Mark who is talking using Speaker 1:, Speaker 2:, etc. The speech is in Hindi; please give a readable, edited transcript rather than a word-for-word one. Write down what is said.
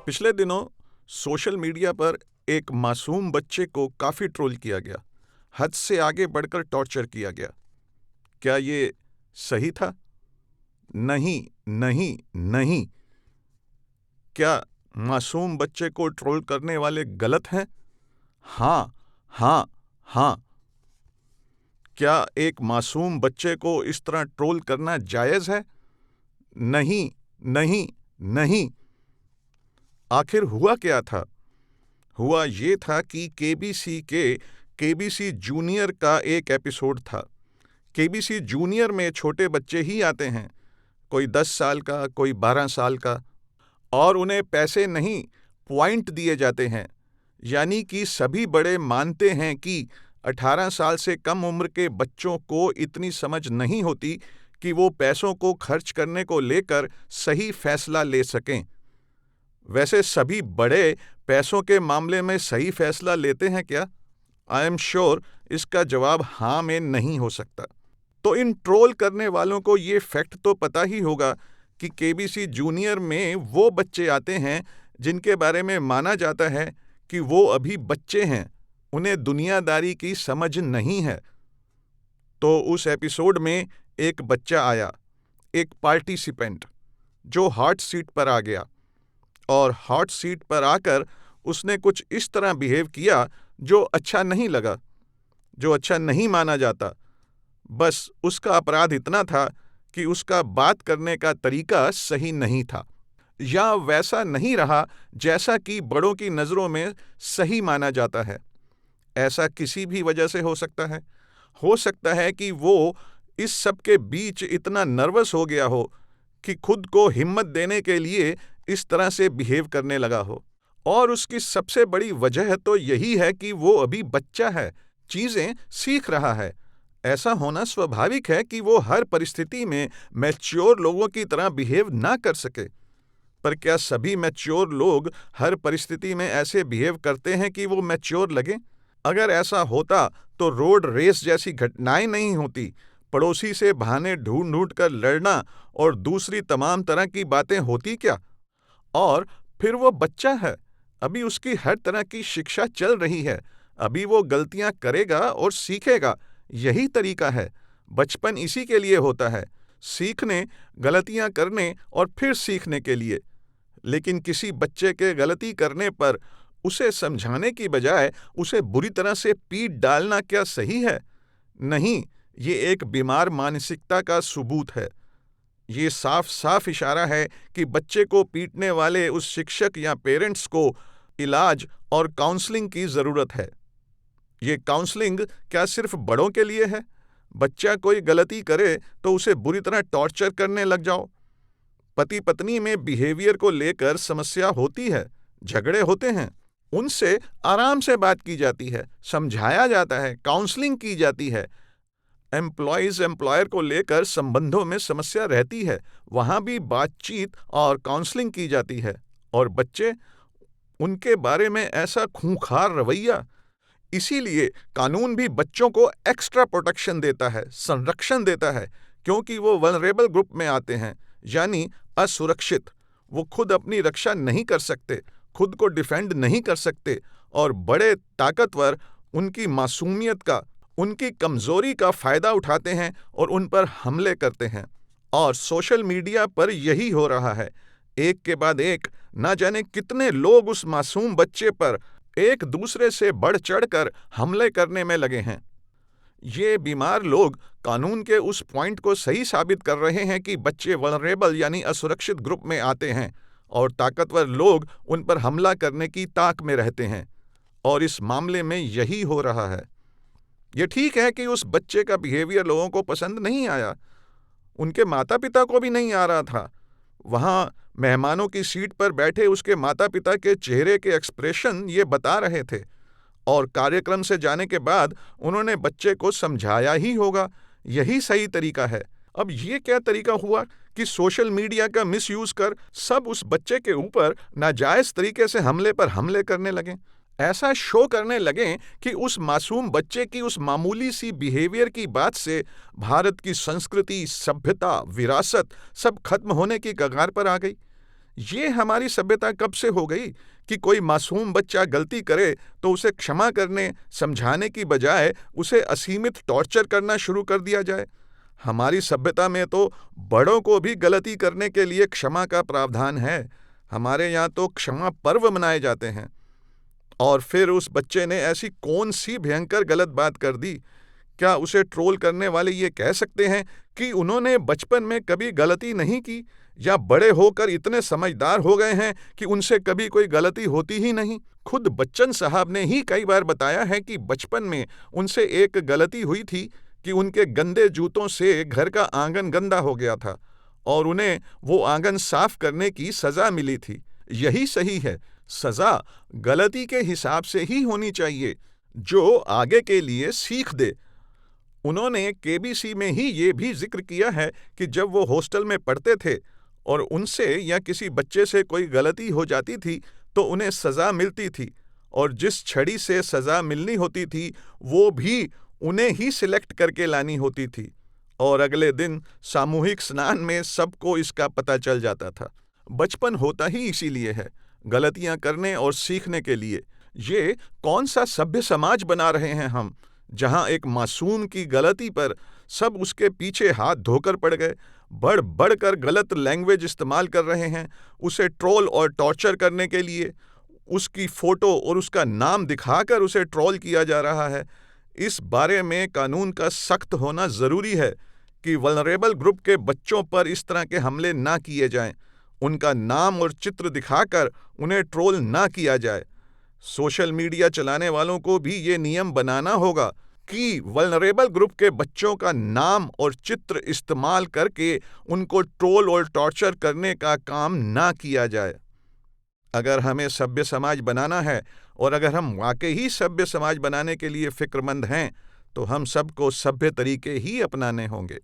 Speaker 1: पिछले दिनों सोशल मीडिया पर एक मासूम बच्चे को काफी ट्रोल किया गया। हद से आगे बढ़कर टॉर्चर किया गया। क्या ये सही था? नहीं, नहीं, नहीं। क्या मासूम बच्चे को ट्रोल करने वाले गलत हैं? हाँ, हाँ, हाँ। क्या एक मासूम बच्चे को इस तरह ट्रोल करना जायज है? नहीं, नहीं, नहीं। आखिर हुआ क्या था? हुआ ये था कि केबीसी जूनियर का एक एपिसोड था। केबीसी जूनियर में छोटे बच्चे ही आते हैं, कोई 10 साल का, कोई 12 साल का, और उन्हें पैसे नहीं, पॉइंट दिए जाते हैं। यानी कि सभी बड़े मानते हैं कि 18 साल से कम उम्र के बच्चों को इतनी समझ नहीं होती कि वो पैसों को खर्च करने को लेकर सही फैसला ले सकें। वैसे सभी बड़े पैसों के मामले में सही फैसला लेते हैं क्या? आई एम श्योर इसका जवाब हाँ में नहीं हो सकता। तो इन ट्रोल करने वालों को ये फैक्ट तो पता ही होगा कि केबीसी जूनियर में वो बच्चे आते हैं जिनके बारे में माना जाता है कि वो अभी बच्चे हैं, उन्हें दुनियादारी की समझ नहीं है। तो उस एपिसोड में एक बच्चा आया, एक पार्टिसिपेंट, जो हॉट सीट पर आ गया, और हॉट सीट पर आकर उसने कुछ इस तरह बिहेव किया जो अच्छा नहीं लगा, जो अच्छा नहीं माना जाता। बस उसका अपराध इतना था कि उसका बात करने का तरीका सही नहीं था, या वैसा नहीं रहा जैसा कि बड़ों की नज़रों में सही माना जाता है। ऐसा किसी भी वजह से हो सकता है। हो सकता है कि वो इस सब के बीच इतना नर्वस हो गया हो कि खुद को हिम्मत देने के लिए इस तरह से बिहेव करने लगा हो। और उसकी सबसे बड़ी वजह तो यही है कि वो अभी बच्चा है, चीज़ें सीख रहा है। ऐसा होना स्वाभाविक है कि वो हर परिस्थिति में मैच्योर लोगों की तरह बिहेव ना कर सके। पर क्या सभी मैच्योर लोग हर परिस्थिति में ऐसे बिहेव करते हैं कि वो मैच्योर लगे? अगर ऐसा होता तो रोड रेस जैसी घटनाएं नहीं होती, पड़ोसी से बहाने ढूंढ ढूंढ कर लड़ना और दूसरी तमाम तरह की बातें होती क्या? और फिर वो बच्चा है, अभी उसकी हर तरह की शिक्षा चल रही है, अभी वो गलतियां करेगा और सीखेगा। यही तरीका है। बचपन इसी के लिए होता है, सीखने, गलतियां करने और फिर सीखने के लिए। लेकिन किसी बच्चे के गलती करने पर उसे समझाने की बजाय उसे बुरी तरह से पीट डालना क्या सही है? नहीं, ये एक बीमार मानसिकता का सबूत है। ये साफ साफ इशारा है कि बच्चे को पीटने वाले उस शिक्षक या पेरेंट्स को इलाज और काउंसलिंग की ज़रूरत है। ये काउंसलिंग क्या सिर्फ बड़ों के लिए है? बच्चा कोई गलती करे तो उसे बुरी तरह टॉर्चर करने लग जाओ। पति पत्नी में बिहेवियर को लेकर समस्या होती है, झगड़े होते हैं, उनसे आराम से बात की जाती है, समझाया जाता है, काउंसलिंग की जाती है। एम्प्लॉयज़ एम्प्लॉयर को लेकर संबंधों में समस्या रहती है, वहाँ भी बातचीत और काउंसलिंग की जाती है। और बच्चे, उनके बारे में ऐसा खूंखार रवैया। इसीलिए कानून भी बच्चों को एक्स्ट्रा प्रोटेक्शन देता है, संरक्षण देता है, क्योंकि वो वल्नरेबल ग्रुप में आते हैं, यानी असुरक्षित। वो खुद अपनी रक्षा नहीं कर सकते, खुद को डिफेंड नहीं कर सकते, और बड़े ताकतवर उनकी मासूमियत का, उनकी कमजोरी का फायदा उठाते हैं और उन पर हमले करते हैं। और सोशल मीडिया पर यही हो रहा है। एक के बाद एक ना जाने कितने लोग उस मासूम बच्चे पर एक दूसरे से बढ़ चढ़कर हमले करने में लगे हैं। ये बीमार लोग कानून के उस पॉइंट को सही साबित कर रहे हैं कि बच्चे वल्नरेबल यानी असुरक्षित ग्रुप में आते हैं, और ताकतवर लोग उन पर हमला करने की ताक में रहते हैं। और इस मामले में यही हो रहा है। ये ठीक है कि उस बच्चे का बिहेवियर लोगों को पसंद नहीं आया, उनके माता पिता को भी नहीं आ रहा था। वहाँ मेहमानों की सीट पर बैठे उसके माता पिता के चेहरे के एक्सप्रेशन ये बता रहे थे, और कार्यक्रम से जाने के बाद उन्होंने बच्चे को समझाया ही होगा। यही सही तरीका है। अब ये क्या तरीका हुआ कि सोशल मीडिया का मिसयूज कर सब उस बच्चे के ऊपर नाजायज तरीके से हमले पर हमले करने लगे, ऐसा शो करने लगे कि उस मासूम बच्चे की उस मामूली सी बिहेवियर की बात से भारत की संस्कृति, सभ्यता, विरासत सब खत्म होने की कगार पर आ गई। ये हमारी सभ्यता कब से हो गई कि कोई मासूम बच्चा गलती करे तो उसे क्षमा करने, समझाने की बजाय उसे असीमित टॉर्चर करना शुरू कर दिया जाए। हमारी सभ्यता में तो बड़ों को भी गलती करने के लिए क्षमा का प्रावधान है। हमारे यहाँ तो क्षमा पर्व मनाए जाते हैं। और फिर उस बच्चे ने ऐसी कौन सी भयंकर गलत बात कर दी? क्या उसे ट्रोल करने वाले ये कह सकते हैं कि उन्होंने बचपन में कभी गलती नहीं की, या बड़े होकर इतने समझदार हो गए हैं कि उनसे कभी कोई गलती होती ही नहीं? खुद बच्चन साहब ने ही कई बार बताया है कि बचपन में उनसे एक गलती हुई थी कि उनके गंदे जूतों से घर का आंगन गंदा हो गया था और उन्हें वो आंगन साफ करने की सजा मिली थी। यही सही है, सजा गलती के हिसाब से ही होनी चाहिए, जो आगे के लिए सीख दे। उन्होंने केबीसी में ही ये भी जिक्र किया है कि जब वो हॉस्टल में पढ़ते थे और उनसे या किसी बच्चे से कोई गलती हो जाती थी तो उन्हें सज़ा मिलती थी, और जिस छड़ी से सज़ा मिलनी होती थी वो भी उन्हें ही सिलेक्ट करके लानी होती थी, और अगले दिन सामूहिक स्नान में सबको इसका पता चल जाता था। बचपन होता ही इसीलिए है, गलतियां करने और सीखने के लिए। ये कौन सा सभ्य समाज बना रहे हैं हम, जहां एक मासूम की गलती पर सब उसके पीछे हाथ धोकर पड़ गए, बढ़ बढ़ कर गलत लैंग्वेज इस्तेमाल कर रहे हैं उसे ट्रोल और टॉर्चर करने के लिए। उसकी फोटो और उसका नाम दिखाकर उसे ट्रोल किया जा रहा है। इस बारे में कानून का सख्त होना ज़रूरी है कि वल्नरेबल ग्रुप के बच्चों पर इस तरह के हमले ना किए जाएं, उनका नाम और चित्र दिखाकर उन्हें ट्रोल ना किया जाए। सोशल मीडिया चलाने वालों को भी ये नियम बनाना होगा कि वल्नरेबल ग्रुप के बच्चों का नाम और चित्र इस्तेमाल करके उनको ट्रोल और टॉर्चर करने का काम ना किया जाए। अगर हमें सभ्य समाज बनाना है और अगर हम वाकई ही सभ्य समाज बनाने के लिए फिक्रमंद हैं, तो हम सबको सभ्य तरीके ही अपनाने होंगे।